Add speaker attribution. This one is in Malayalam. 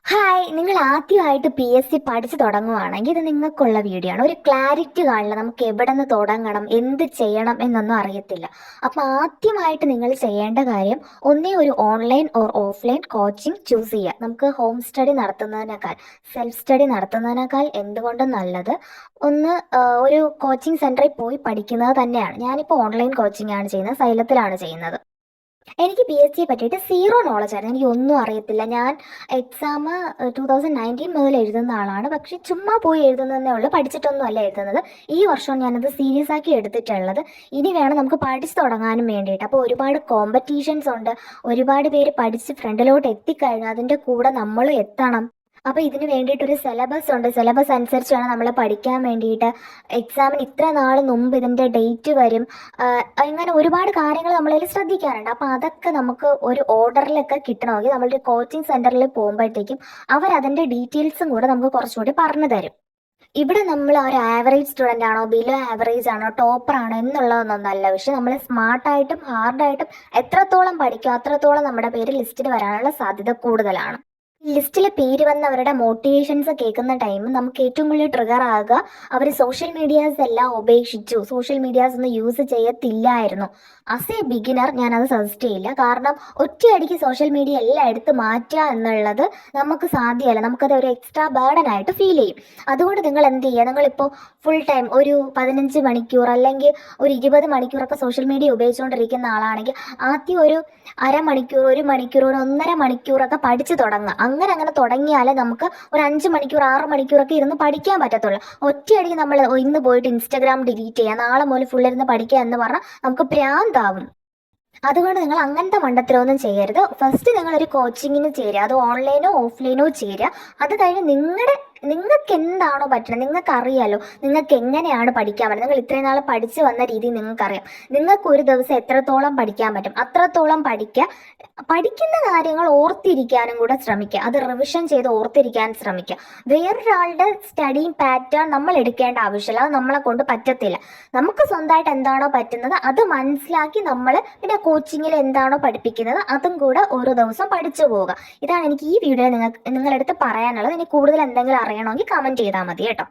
Speaker 1: ഹായ്, നിങ്ങൾ ആദ്യമായിട്ട് PSC പഠിച്ചു തുടങ്ങുവാണെങ്കിൽ ഇത് നിങ്ങൾക്കുള്ള വീഡിയോ ആണ്. ഒരു ക്ലാരിറ്റി കാണില്ല, നമുക്ക് എവിടെ നിന്ന് തുടങ്ങണം, എന്ത് ചെയ്യണം എന്നൊന്നും അറിയത്തില്ല. അപ്പം ആദ്യമായിട്ട് നിങ്ങൾ ചെയ്യേണ്ട കാര്യം, ഒന്നേ ഒരു online or offline coaching choose ചെയ്യുക. നമുക്ക് ഹോം സ്റ്റഡി നടത്തുന്നതിനേക്കാൾ, സെൽഫ് സ്റ്റഡി നടത്തുന്നതിനേക്കാൾ എന്തുകൊണ്ടും നല്ലത് ഒരു കോച്ചിങ് സെൻറ്ററിൽ പോയി പഠിക്കുന്നത് തന്നെയാണ്. ഞാനിപ്പോൾ ഓൺലൈൻ കോച്ചിങ് ആണ് ചെയ്യുന്നത്, സൈലത്തിലാണ് ചെയ്യുന്നത്. എനിക്ക് PSCയെ പറ്റിയിട്ട് സീറോ നോളജ് ആയിരുന്നു. എനിക്ക് ഒന്നും അറിയത്തില്ല. ഞാൻ എക്സാം 2019 മുതൽ എഴുതുന്ന ആളാണ്. പക്ഷെ ചുമ്മാ പോയി എഴുതുന്നതേ ഉള്ളൂ, പഠിച്ചിട്ടൊന്നും അല്ല എഴുതുന്നത്. ഈ വർഷം ഞാനത് സീരിയസ് ആക്കി എടുത്തിട്ടുള്ളത്. ഇനി വേണം നമുക്ക് പഠിച്ചു തുടങ്ങാനും വേണ്ടിയിട്ട്. അപ്പോൾ ഒരുപാട് കോമ്പറ്റീഷൻസ് ഉണ്ട്, ഒരുപാട് പേര് പഠിച്ച് ഫ്രണ്ടിലോട്ട് എത്തിക്കഴിഞ്ഞു, അതിൻ്റെ കൂടെ നമ്മളും എത്തണം. അപ്പോൾ ഇതിന് വേണ്ടിയിട്ടൊരു സിലബസ് ഉണ്ട്. സിലബസ് അനുസരിച്ച് വേണം നമ്മൾ പഠിക്കാൻ വേണ്ടിയിട്ട്. എക്സാമിന് ഇത്ര നാൾ മുമ്പ് ഇതിൻ്റെ ഡേറ്റ് വരും. അങ്ങനെ ഒരുപാട് കാര്യങ്ങൾ നമ്മളതിൽ ശ്രദ്ധിക്കാറുണ്ട്. അപ്പോൾ അതൊക്കെ നമുക്ക് ഒരു ഓർഡറിലൊക്കെ കിട്ടണമെങ്കിൽ നമ്മളൊരു കോച്ചിങ് സെൻറ്ററിൽ പോകുമ്പോഴത്തേക്കും അവരതിൻ്റെ ഡീറ്റെയിൽസും കൂടെ നമുക്ക് കുറച്ചുകൂടി പറഞ്ഞു തരും. ഇവിടെ നമ്മൾ ഒരു ആവറേജ് സ്റ്റുഡൻ്റ് ആണോ, ബിലോ ആവറേജ് ആണോ, ടോപ്പർ ആണോ എന്നുള്ളതൊന്നല്ല. പക്ഷെ നമ്മൾ സ്മാർട്ടായിട്ടും ഹാർഡായിട്ടും എത്രത്തോളം പഠിക്കും അത്രത്തോളം നമ്മുടെ പേര് ലിസ്റ്റിൽ വരാനുള്ള സാധ്യത കൂടുതലാണ്. ലിസ്റ്റിലെ പേര് വന്നവരുടെ മോട്ടിവേഷൻസ് കേൾക്കുന്ന ടൈം നമുക്ക് ഏറ്റവും കൂടുതൽ ട്രിഗർ ആകുക, അവർ സോഷ്യൽ മീഡിയാസ് എല്ലാം ഉപേക്ഷിച്ചു, സോഷ്യൽ മീഡിയാസ് ഒന്നും യൂസ് ചെയ്യത്തില്ലായിരുന്നു. ആസ് എ ബിഗിനർ ഞാനത് സജസ്റ്റ് ചെയ്യില്ല. കാരണം ഒറ്റയടിക്ക് സോഷ്യൽ മീഡിയ എല്ലാം എടുത്ത് മാറ്റുക എന്നുള്ളത് നമുക്ക് സാധ്യമല്ല. നമുക്കത് ഒരു എക്സ്ട്രാ ബേർഡൻ ആയിട്ട് ഫീൽ ചെയ്യും. അതുകൊണ്ട് നിങ്ങൾ എന്ത് ചെയ്യുക, നിങ്ങളിപ്പോൾ ഫുൾ ടൈം ഒരു 15 മണിക്കൂർ അല്ലെങ്കിൽ ഒരു 20 മണിക്കൂറൊക്കെ സോഷ്യൽ മീഡിയ ഉപയോഗിച്ചുകൊണ്ടിരിക്കുന്ന ആളാണെങ്കിൽ ആദ്യം ഒരു അരമണിക്കൂർ, 1 മണിക്കൂർ, ഒരു 1.5 മണിക്കൂറൊക്കെ പഠിച്ചു തുടങ്ങുക. അങ്ങനെ തുടങ്ങിയാലേ നമുക്ക് ഒരു 5 മണിക്കൂർ, 6 മണിക്കൂറൊക്കെ ഇരുന്ന് പഠിക്കാൻ പറ്റത്തുള്ളൂ. ഒറ്റയടിക്ക് നമ്മൾ ഇന്ന് പോയിട്ട് ഇൻസ്റ്റാഗ്രാം ഡിലീറ്റ് ചെയ്യുക, നാളെ മുതൽ ഫുൾ ഇരുന്ന് പഠിക്കുക എന്ന് പറഞ്ഞാൽ നമുക്ക് ഭ്രാന്താവും. അതുകൊണ്ട് നിങ്ങൾ അങ്ങനത്തെ മണ്ടത്തരമൊന്നും ചെയ്യരുത്. ഫസ്റ്റ് നിങ്ങളൊരു കോച്ചിങ്ങിന് ചേരുക, അത് ഓൺലൈനോ ഓഫ്ലൈനോ ചേരുക. അത് കഴിഞ്ഞ് നിങ്ങൾക്ക് എന്താണോ പറ്റുന്നത്, നിങ്ങൾക്ക് അറിയാലോ നിങ്ങൾക്ക് എങ്ങനെയാണ് പഠിക്കാൻ പറ്റുന്നത്. നിങ്ങൾ ഇത്രയും നാൾ പഠിച്ചു വന്ന രീതി നിങ്ങൾക്കറിയാം. നിങ്ങൾക്ക് ഒരു ദിവസം എത്രത്തോളം പഠിക്കാൻ പറ്റും അത്രത്തോളം പഠിക്കുക. പഠിക്കുന്ന കാര്യങ്ങൾ ഓർത്തിരിക്കാനും കൂടെ ശ്രമിക്കുക, അത് റിവിഷൻ ചെയ്ത് ഓർത്തിരിക്കാൻ ശ്രമിക്കുക. വേറൊരാളുടെ സ്റ്റഡി പാറ്റേൺ നമ്മൾ എടുക്കേണ്ട ആവശ്യമില്ല, അത് നമ്മളെ കൊണ്ട് പറ്റത്തില്ല. നമുക്ക് സ്വന്തമായിട്ട് എന്താണോ പറ്റുന്നത് അത് മനസ്സിലാക്കി നമ്മൾ പിന്നെ കോച്ചിങ്ങിൽ എന്താണോ പഠിപ്പിക്കുന്നത് അതും കൂടെ ഓരോ ദിവസം പഠിച്ചു പോവുക. ഇതാണ് എനിക്ക് ഈ വീഡിയോ നിങ്ങളെടുത്ത് പറയാനുള്ളത്. ഇനി കൂടുതൽ എന്തെങ്കിലും അറിയണമെങ്കിൽ കമൻറ്റ് ചെയ്താൽ മതി കേട്ടോ.